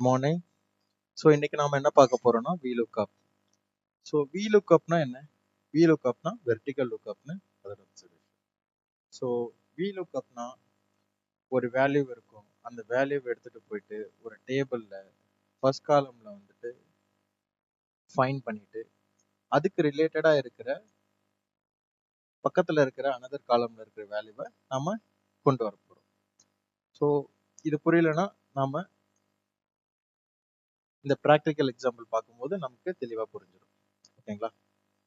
Morning. So இன்னைக்கு நாம என்ன பார்க்க போறோம்னா VLOOKUP. ஸோ VLOOKUPனா என்ன? VLOOKUPனா வெர்டிக்கல் லுக்கப்னு அதோட சொல்லுது. ஸோ VLOOKUPனா ஒரு வேல்யூ இருக்கும், அந்த வேல்யூவை எடுத்துட்டு போயிட்டு ஒரு டேபிள்ல ஃபர்ஸ்ட் காலம்ல வந்துட்டு ஃபைண்ட் பண்ணிட்டு அதுக்கு ரிலேட்டடா இருக்கிற பக்கத்துல இருக்கிற அனதர் காலம்ல இருக்கிற வேல்யூவை நாம கொண்டு வர போறோம். ஸோ இது புரியலன்னா நாம இந்த ப்ராக்டிக்கல் எக்ஸாம்பிள் பார்க்கும்போது நமக்கு தெளிவா புரிஞ்சிடும். ஓகேங்களா?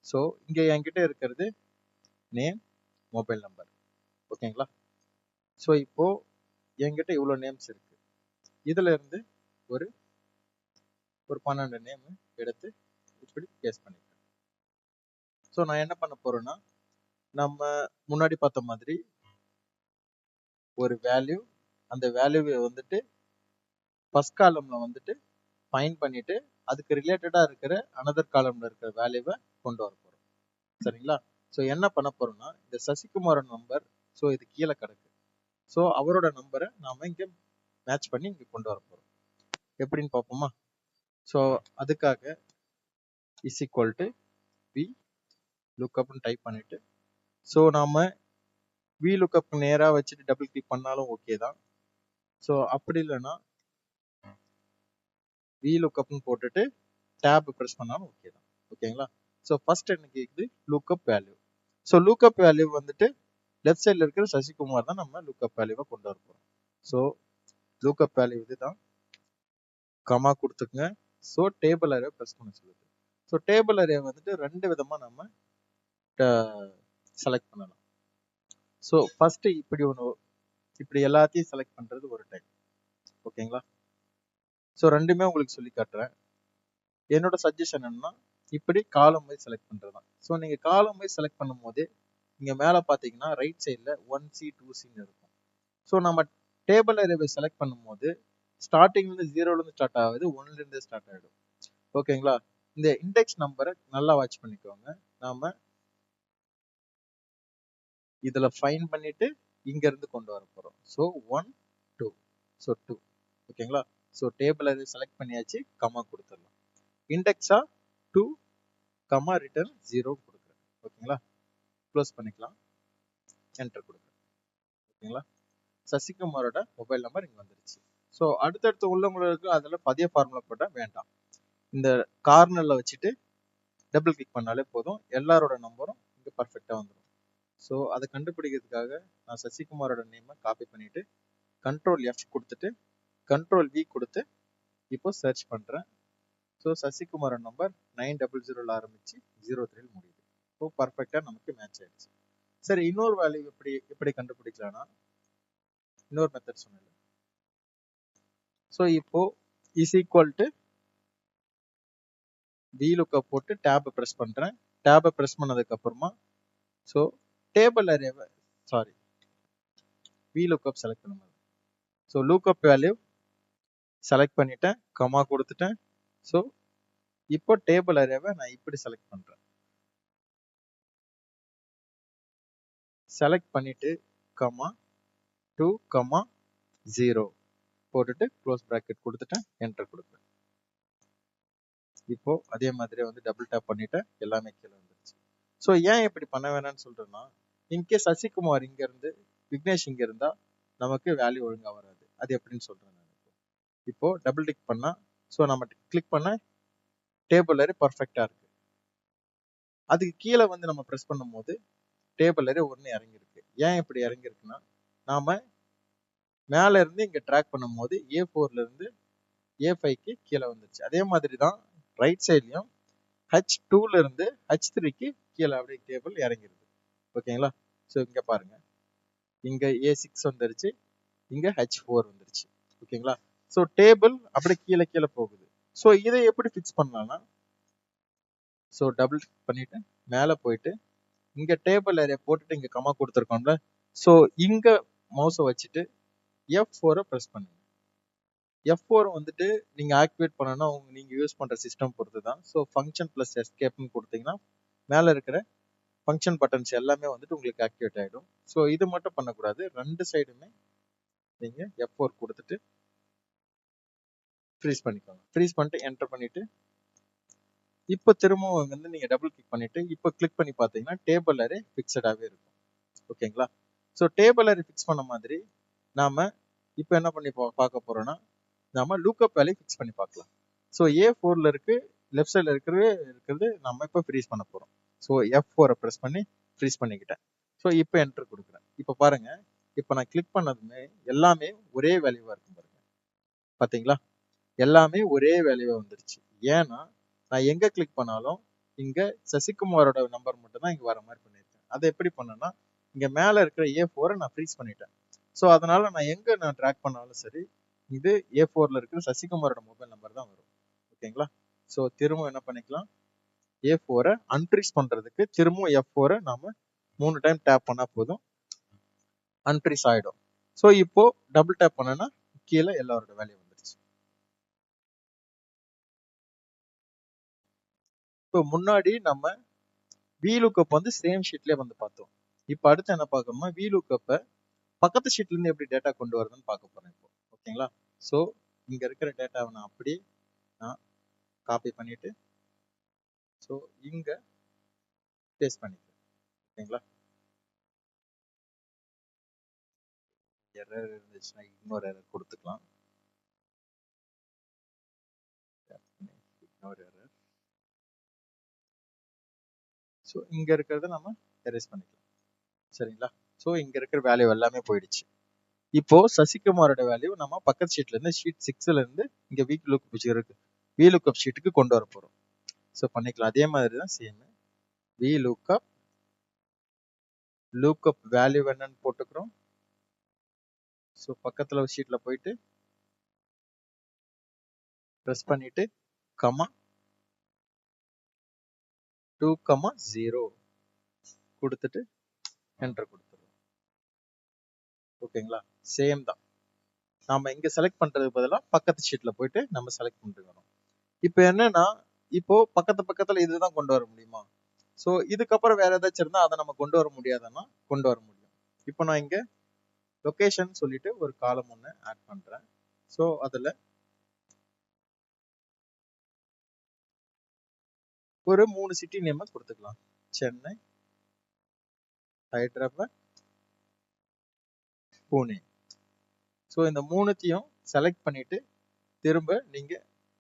ஸோ இங்க என்கிட்ட இருக்கிறது நேம், மொபைல் நம்பர். ஓகேங்களா? ஸோ இப்போ என்கிட்ட இவ்வளோ நேம்ஸ் இருக்கு. இதுல இருந்து ஒரு ஒரு 12 நேம் எடுத்து இப்படி பேஸ்ட் பண்ணிக்கிறேன். ஸோ நான் என்ன பண்ண போறேன்னா, நம்ம முன்னாடி பார்த்த மாதிரி ஒரு வேல்யூ, அந்த வேல்யூவை வந்துட்டு ஃபர்ஸ்ட் காலம்ல வந்துட்டு ஃபைண்ட் பண்ணிட்டு அதுக்கு ரிலேட்டடா இருக்கிற அனதர் காலம்ல இருக்கிற வேல்யூவை கொண்டு வர போறோம். சரிங்களா? ஸோ என்ன பண்ண போறோம்னா, இந்த சசிகுமாரன் நம்பர், ஸோ இது கீழே கிடக்கு. ஸோ அவரோட நம்பரை நாம இங்க மேட்ச் பண்ணி இங்க கொண்டு வர போறோம். எப்படின்னு பார்ப்போமா? ஸோ அதுக்காக இஸ் ஈக்குவல் டு வி லுக்கப்னு டைப் பண்ணிட்டு, ஸோ நாம வி லுக்கப் நேரா வச்சுட்டு டபுள் கிளிக் பண்ணாலும் ஓகே தான். ஸோ அப்படி இல்லைன்னா வி லுக்கப்னு போட்டுட்டு டேப் ப்ரெஸ் பண்ணாலும் ஓகே தான். ஓகேங்களா? ஸோ ஃபர்ஸ்ட் என்ன கேக்குது? Lookup value. So lookup value வந்துட்டு லெஃப்ட் சைட்ல இருக்கிற சசிகுமார் தான் நம்ம லுக்கப் வேல்யூவை கொண்டு வர போறோம். ஸோ லுக்கப் வேல்யூ இதுதான், கமா கொடுத்துக்குங்க. ஸோ டேபிள் அரே ப்ரெஸ் பண்ண சொல்லுது. ஸோ டேபிள் அரே வந்துட்டு ரெண்டு விதமா நம்ம செலக்ட் பண்ணலாம். ஸோ ஃபர்ஸ்ட் இப்படி எல்லாத்தையும் செலக்ட் பண்றது ஒரு டைப். ஓகேங்களா? ஸோ ரெண்டுமே உங்களுக்கு சொல்லி காட்டுறேன். என்னோட சஜஷன் என்னன்னா, இப்படி காலம் வைஸ் செலக்ட் பண்றது தான். ஸோ நீங்க காலம் வைஸ் செலக்ட் பண்ணும் போது இங்க மேல பாத்தீங்கன்னா ரைட் சைட்ல 1C 2C இருக்கும். ஸோ நம்ம டேபிள் அரேவை செலக்ட் பண்ணும்போது ஸ்டார்டிங்ல இருந்து 0ல இருந்து ஸ்டார்ட் ஆகுது, 1ல இருந்து ஸ்டார்ட் ஆயிடும். ஓகேங்களா? இந்த இண்டெக்ஸ் நம்பரை நல்லா வாட்ச் பண்ணிக்கோங்க. நாம இதுல ஃபைண்ட் பண்ணிட்டு இங்க இருந்து கொண்டு வர போறோம். So 1 2, so 2. ஓகேங்களா? ஸோ டேபிள் அரே செலக்ட் பண்ணியாச்சு, கமா கொடுத்துடலாம். இண்டெக்ஸா 2, கமா ரிட்டர்ன் 0 கொடுக்குறேன். ஓகேங்களா? க்ளோஸ் பண்ணிக்கலாம், என்டர் கொடுக்குறேன். ஓகேங்களா? சசிகுமாரோட மொபைல் நம்பர் இங்க வந்துருச்சு. ஸோ அடுத்தடுத்து உள்ளவங்களுக்கு அதில் பதிய ஃபார்முலா போட்டால் வேண்டாம், இந்த கார்னர்ல வச்சுட்டு டபுள் கிளிக் பண்ணாலே போதும், எல்லாரோட நம்பரும் இங்க பர்ஃபெக்டா வந்துடும். ஸோ அதை கண்டுபிடிக்கிறதுக்காக நான் சசிகுமாரோட நேமை காப்பி பண்ணிட்டு கண்ட்ரோல் F கொடுத்துட்டு கண்ட்ரோல் V கொடுத்து இப்போ சர்ச் பண்றேன். ஸோ சசிகுமாரோட நம்பர் 900 ஆரம்பிச்சு 03 முடியுது. ஸோ பர்ஃபெக்டா நமக்கு மேட்ச் ஆயிடுச்சு. சரி, இன்னொரு வேல்யூ எப்படி கண்டுபிடிக்கலாம்னா, இன்னொரு மெத்தட் சொன்னேன். ஸோ இப்போ இஸ் ஈக்குவல் டு VLOOKUP போட்டு டேப் ப்ரெஸ் பண்றேன். டேப் ப்ரெஸ் பண்ணதுக்கு அப்புறமா ஸோ டேபிள் அரேவை VLOOKUP செலக்ட் பண்ணுங்க. ஸோ லுக்கப் வேல்யூ செலக்ட் பண்ணிட்டேன், கமா கொடுத்துட்டேன். ஸோ இப்போ டேபிள் அரேவை நான் இப்படி செலக்ட் பண்றேன். செலக்ட் பண்ணிட்டு கமா 2, கமா 0 போட்டுட்டு க்ளோஸ் பிராக்கெட் கொடுத்துட்டேன், என்டர் கொடுப்பேன். இப்போ அதே மாதிரி வந்து டபுள் டேப் பண்ணிட்டேன், எல்லாமே கீழே வந்துருச்சு. ஸோ ஏன் இப்படி பண்ண வேணாம்னு சொல்றேன்னா, இன்கேஸ் சசிகுமார் இங்க இருந்து விக்னேஷ் இங்க இருந்தா நமக்கு வேல்யூ ஒழுங்கா வராது. அது எப்படின்னு சொல்றேன் நான். இப்போ டபுள் கிளிக் பண்ணா, ஸோ நம்ம கிளிக் பண்ண டேபிள் அரே பர்ஃபெக்டா இருக்கு. அதுக்கு கீழே வந்து நம்ம ப்ரெஸ் பண்ணும்போது டேபிள் அரே ஒன்று இறங்கியிருக்கு. ஏன் இப்படி இறங்கியிருக்குன்னா, நாம மேல இருந்து இங்க ட்ராக் பண்ணும்போது A4ல இருந்து A5க்கு கீழே வந்துருச்சு. அதே மாதிரி தான் ரைட் சைட்லயும் H2ல இருந்து H3க்கு கீழே அப்படியே டேபிள் இறங்கிருக்கு. ஓகேங்களா? ஸோ இங்க பாருங்க, இங்க A6 வந்துருச்சு, இங்க H4 வந்துருச்சு. ஓகேங்களா? ஸோ டேபிள் அப்படியே கீழே கீழே போகுது. ஸோ இதை எப்படி ஃபிக்ஸ் பண்ணலாம்னா, ஸோ டபுள் கிளிக் பண்ணிட்டு மேல போயிட்டு இங்க டேபிள் அரே போட்டுட்டு இங்க கமா கொடுத்துருக்கோம்ல, ஸோ இங்க மவுஸை வச்சுட்டு F4 ப்ரெஸ் பண்ணுங்க. F4 வந்துட்டு நீங்க ஆக்டிவேட் பண்ணனா நீங்க யூஸ் பண்ற சிஸ்டம் பொறுத்து தான். ஸோ ஃபங்க்ஷன் பிளஸ் எஸ்கேப்னு கொடுத்தீங்கன்னா மேல இருக்கிற ஃபங்க்ஷன் பட்டன்ஸ் எல்லாமே வந்துட்டு உங்களுக்கு ஆக்டிவேட் ஆயிடும். ஸோ இது மட்டும் பண்ணக்கூடாது, ரெண்டு சைடுமே நீங்க F4 கொடுத்துட்டு ஃப்ரீஸ் பண்ணிக்கோங்க. ஃப்ரீஸ் பண்ணிட்டு என்டர் பண்ணிட்டு இப்போ திரும்பவும் வந்து நீங்க டபுள் கிளிக் பண்ணிட்டு இப்போ கிளிக் பண்ணி பார்த்தீங்கன்னா டேபிள் அரே ஃபிக்ஸடாகவே இருக்கும். ஓகேங்களா? ஸோ டேபிள் அரே ஃபிக்ஸ் பண்ண மாதிரி நாம இப்போ என்ன பண்ணி பார்க்க போறோம்னா நாம லூக்கப் வேல்யூ ஃபிக்ஸ் பண்ணி பார்க்கலாம். ஸோ A4ல இருக்கு, லெஃப்ட் சைடில் இருக்கிறது நம்ம இப்போ ஃப்ரீஸ் பண்ண போறோம். ஸோ F4 ப்ரெஸ் பண்ணி ஃப்ரீஸ் பண்ணிக்கிட்டேன். ஸோ இப்போ என்டர் கொடுக்குறேன். இப்போ பாருங்க, இப்போ நான் கிளிக் பண்ணதுமே எல்லாமே ஒரே வேல்யூவா இருக்கும் பாருங்க. பாத்தீங்களா? எல்லாமே ஒரே வேல்யூவா வந்துருச்சு. ஏன்னா நான் எங்க கிளிக் பண்ணாலும் இங்க சசிகுமாரோட நம்பர் மட்டும் தான் இங்க வர மாதிரி பண்ணிருக்கேன். அதை எப்படி பண்ணேன்னா இங்க மேல இருக்கிற A4 நான் ஃப்ரீஸ் பண்ணிட்டேன். ஸோ அதனால நான் எங்க நான் ட்ராக் பண்ணாலும் சரி இது A4ல இருக்கிற சசிகுமாரோட மொபைல் நம்பர் தான் வரும். ஓகேங்களா? ஸோ திரும்ப என்ன பண்ணிக்கலாம், A4 அன்ஃப்ரீஸ் பண்றதுக்கு திரும்பவும் F4 நாம 3 டைம் டேப் பண்ணா போதும், அன்ஃப்ரீஸ் ஆயிடும். ஸோ இப்போ டபுள் டேப் பண்ணனா கீழே எல்லாரோட வேல்யூ வந்துருச்சு. இப்போ முன்னாடி நம்ம VLOOKUP வந்து சேம் ஷீட்லயே வந்து பார்த்தோம். இப்போ அடுத்து என்ன பார்க்கணும்னா VLOOKUP பக்கத்து ஷீட்ல இருந்து எப்படி டேட்டா கொண்டு வரதுன்னு பார்க்க போறேன் இப்போ. ஓகேங்களா? ஸோ இங்க இருக்கிற டேட்டாவை நான் அப்படியே காப்பி பண்ணிட்டு ஸோ இங்க பேஸ்ட் பண்ணிக்கிறேன். ஓகேங்களா? எரர் இருந்துச்சுன்னா இன்னொரு எரர் கொடுத்துக்கலாம். இன்னொரு எரர். ஸோ இங்க இருக்கிறத நம்ம எரேஸ் பண்ணிக்கலாம். சரிங்களா? ஸோ இங்க இருக்கிற வேல்யூ எல்லாமே போயிடுச்சு. இப்போ சசிகுமாரோட வேல்யூ நம்ம பக்கத்து ஷீட்ல இருந்து ஷீட் 6ல இருந்து இங்க VLOOKUP ஷீட்டுக்கு கொண்டு வர போறோம். ஸோ பண்ணிக்கலாம். அதே மாதிரி தான் சேம் VLOOKUP வேல்யூ என்னன்னு போட்டுக்கிறோம். ஸோ பக்கத்துல ஷீட்ல போயிட்டு ப்ரெஸ் பண்ணிட்டு கமா 2,0 கொடுத்துட்டு என்டர் கொடுத்துருவோம். ஓகேங்களா? சேம் தான். நாம இங்க செலக்ட் பண்றதுக்கு பதிலா பக்கத்து ஷீட்ல போயிட்டு நம்ம செலக்ட் பண்ணிட்டு வரோம். இப்போ என்னன்னா இப்போ பக்கத்துல இதுதான் கொண்டு வர முடியுமா? ஸோ இதுக்கப்புறம் வேற ஏதாச்சும் இருந்தா அதை நம்ம கொண்டு வர முடியாதுன்னா கொண்டு வர முடியும். இப்போ நான் இங்க லொகேஷன் சொல்லிட்டு ஒரு காலம் ஒன்று ஆட் பண்றேன். ஸோ அதுல ஒரு 3 சிட்டி நேம் கொடுத்துக்கலாம். சென்னை, ஹைதராபாத், புனே. ஸோ இந்த மூணுத்தையும் செலக்ட் பண்ணிட்டு திரும்ப நீங்க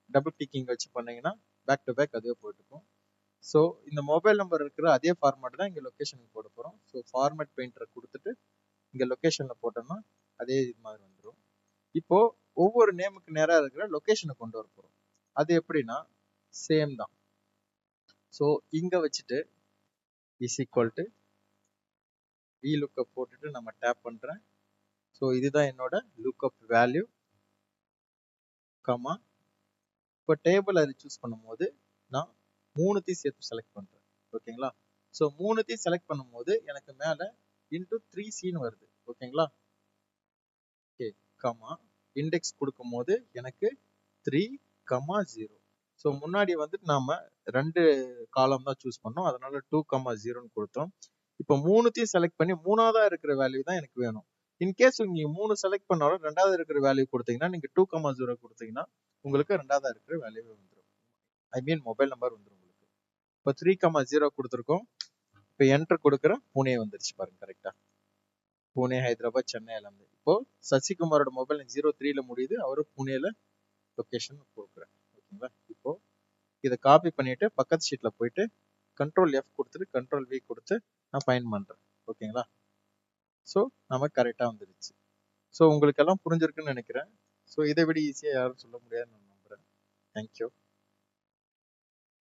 டபுள் கிளிக்கிங் வச்சு பண்ணீங்கன்னா பேக் டு பேக் அதுவே போட்டுக்கும். ஸோ இந்த மொபைல் நம்பர் இருக்கிற அதே ஃபார்மேட் தான் இங்க லொகேஷனுக்கு போட போறோம். ஸோ ஃபார்மேட் பெயிண்டரை கொடுத்துட்டு இங்க லொகேஷன்ல போட்டோம்னா அதே இது மாதிரி வந்துடும். இப்போ ஒவ்வொரு நேமுக்கு நேரா இருக்கிற லொகேஷனை கொண்டு வர போறோம். அது எப்படின்னா சேம் தான். ஸோ இங்க வச்சுட்டு இஸ் ஈக்குவல் டு VLOOKUP போட்டுட்டு நம்ம டேப் பண்றேன். ஸோ இதுதான் என்னோட லுக்அப் வேல்யூ கமா. இப்போ டேபிள் அதை சூஸ் பண்ணும்போது நான் மூணுத்தையும் சேர்த்து செலக்ட் பண்றேன். ஓகேங்களா? ஸோ மூணுத்தையும் செலக்ட் பண்ணும்போது எனக்கு மேல இன்டூ 3C வருது. ஓகேங்களா? ஓகே கமா இண்டெக்ஸ் கொடுக்கும் போது எனக்கு 3,0. ஸோ முன்னாடி வந்துட்டு நாம 2 காலம் தான் சூஸ் பண்ணோம், அதனால 2,0 கொடுத்தோம். இப்போ மூணுத்தையும் செலக்ட் பண்ணி மூணாவதா இருக்கிற வேல்யூ தான் எனக்கு வேணும். இன்கேஸ் நீங்க 3 செலக்ட் பண்ணாலும் ரெண்டாவது இருக்கிற வேல்யூ கொடுத்தீங்கன்னா நீங்க 2,0 கொடுத்தீங்கன்னா உங்களுக்கு ரெண்டாவதா இருக்கிற வேல்யூ வந்துடும். ஐ மீன் மொபைல் நம்பர் வந்துடும் உங்களுக்கு. இப்போ 3,0 கொடுத்துருக்கோம். இப்போ என்டர் கொடுக்குற புனே வந்துருச்சு பாருங்க கரெக்டா. புனே, ஹைதராபாத், சென்னை எல்லாமே. இப்போ சசிகுமாரோட மொபைல் 03ல முடியுது, அவரு புனேல லொகேஷன் கொடுக்குறேன். ஓகேங்களா? இப்போ இதை காப்பி பண்ணிட்டு பக்கத்து ஷீட்ல போயிட்டு Ctrl F கொடுத்துட்டு Ctrl V கொடுத்து நான் ஃபைண்ட் பண்றேன். ஓகேங்களா? ஸோ நமக்கு கரெக்டா வந்துருச்சு. ஸோ உங்களுக்கு எல்லாம் புரிஞ்சிருக்குன்னு நினைக்கிறேன். ஸோ இதை விட ஈஸியா யாரும் சொல்ல முடியாதுன்னு நான் நம்புறேன். தேங்க்யூ.